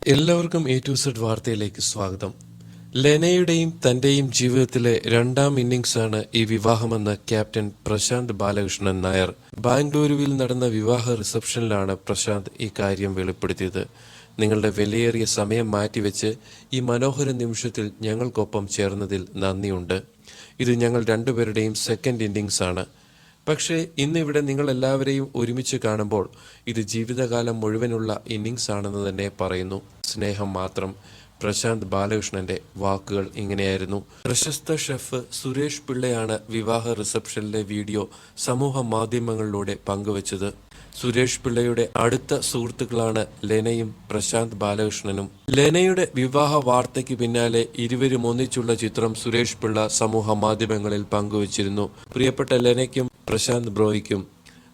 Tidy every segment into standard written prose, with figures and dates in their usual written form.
എല്ലാവർക്കും A to Z വാർത്തയിലേക്ക് സ്വാഗതം. ലെനയുടെയും തന്റെയും ജീവിതത്തിലെ രണ്ടാം ഇന്നിംഗ്സാണ് ഈ വിവാഹമെന്ന് ക്യാപ്റ്റൻ പ്രശാന്ത് ബാലകൃഷ്ണൻ നായർ. ബാംഗ്ലൂരുവിൽ നടന്ന വിവാഹ റിസപ്ഷനിലാണ് പ്രശാന്ത് ഈ കാര്യം വെളിപ്പെടുത്തിയത്. നിങ്ങളുടെ വിലയേറിയ സമയം മാറ്റിവെച്ച് ഈ മനോഹര നിമിഷത്തിൽ ഞങ്ങൾക്കൊപ്പം ചേർന്നതിൽ നന്ദിയുണ്ട്. ഇത് ഞങ്ങൾ രണ്ടുപേരുടെയും സെക്കൻഡ് ഇന്നിംഗ്സ് ആണ്. പക്ഷേ ഇന്നിവിടെ നിങ്ങൾ എല്ലാവരെയും ഒരുമിച്ച് കാണുമ്പോൾ ഇത് ജീവിതകാലം മുഴുവനുള്ള ഇന്നിംഗ്സ് ആണെന്ന് തന്നെ പറയുന്നു. സ്നേഹം മാത്രം. പ്രശാന്ത് ബാലകൃഷ്ണന്റെ വാക്കുകൾ ഇങ്ങനെയായിരുന്നു. പ്രശസ്ത ഷെഫ് സുരേഷ് പിള്ളയാണ് വിവാഹ റിസപ്ഷനിലെ വീഡിയോ സമൂഹ മാധ്യമങ്ങളിലൂടെ പങ്കുവച്ചത്. സുരേഷ് പിള്ളയുടെ അടുത്ത സുഹൃത്തുക്കളാണ് ലെനയും പ്രശാന്ത് ബാലകൃഷ്ണനും. ലെനയുടെ വിവാഹ വാർത്തയ്ക്ക് പിന്നാലെ ഇരുവരും ഒന്നിച്ചുള്ള ചിത്രം സുരേഷ് പിള്ള സമൂഹ മാധ്യമങ്ങളിൽ പങ്കുവച്ചിരുന്നു. പ്രിയപ്പെട്ട ലെനയ്ക്കും പ്രശാന്ത് ബ്രോയ്ക്കും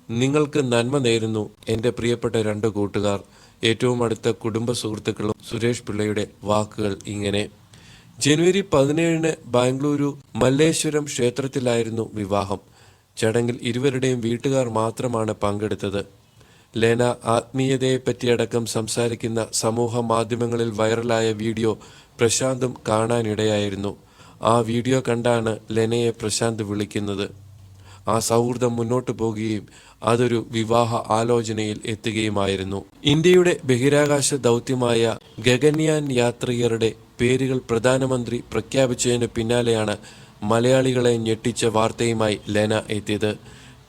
നിങ്ങൾക്ക് നന്മ നേരുന്നു എന്റെ പ്രിയപ്പെട്ട രണ്ട് കൂട്ടുകാർ, ഏറ്റവും അടുത്ത കുടുംബ സുഹൃത്തുക്കളും. സുരേഷ് പിള്ളയുടെ വാക്കുകൾ ഇങ്ങനെ. ജനുവരി 17 ബാംഗ്ലൂരു മല്ലേശ്വരം ക്ഷേത്രത്തിലായിരുന്നു വിവാഹം. ചടങ്ങിൽ ഇരുവരുടെയും വീട്ടുകാർ മാത്രമാണ് പങ്കെടുത്തത്. ലെന ആത്മീയതയെപ്പറ്റിയടക്കം സംസാരിക്കുന്ന സമൂഹ മാധ്യമങ്ങളിൽ വൈറലായ വീഡിയോ പ്രശാന്തും കാണാനിടയായിരുന്നു. ആ വീഡിയോ കണ്ടാണ് ലെനയെ പ്രശാന്ത് വിളിക്കുന്നത്. ആ സൗഹൃദം മുന്നോട്ടു പോകുകയും അതൊരു വിവാഹ ആലോചനയിൽ എത്തുകയുമായിരുന്നു. ഇന്ത്യയുടെ ബഹിരാകാശ ദൗത്യമായ ഗഗൻയാൻ യാത്രികരുടെ പേരുകൾ പ്രധാനമന്ത്രി പ്രഖ്യാപിച്ചതിന് പിന്നാലെയാണ് മലയാളികളെ ഞെട്ടിച്ച വാർത്തയുമായി ലെന എത്തിയത്.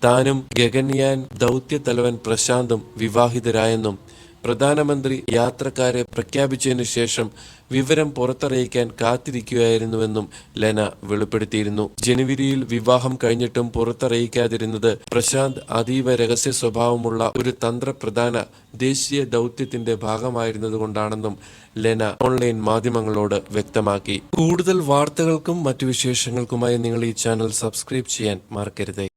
താനും ഗഗൻയാൻ ദൗത്യ തലവൻ പ്രശാന്തും വിവാഹിതരായെന്നും പ്രധാനമന്ത്രി യാത്രക്കാരെ പ്രഖ്യാപിച്ചതിനു ശേഷം വിവരം പുറത്തറിയിക്കാൻ കാത്തിരിക്കുകയായിരുന്നുവെന്നും ലെന വെളിപ്പെടുത്തിയിരുന്നു. ജനുവരിയിൽ വിവാഹം കഴിഞ്ഞിട്ടും പുറത്തറിയിക്കാതിരുന്നത് പ്രശാന്ത് അതീവ രഹസ്യ സ്വഭാവമുള്ള ഒരു തന്ത്രപ്രധാന ദേശീയ ദൗത്യത്തിന്റെ ഭാഗമായിരുന്നതുകൊണ്ടാണെന്നും ലെന ഓൺലൈൻ മാധ്യമങ്ങളോട് വ്യക്തമാക്കി. കൂടുതൽ വാർത്തകൾക്കും മറ്റു വിശേഷങ്ങൾക്കുമായി നിങ്ങൾ ഈ ചാനൽ സബ്സ്ക്രൈബ് ചെയ്യാൻ മറക്കരുതേ.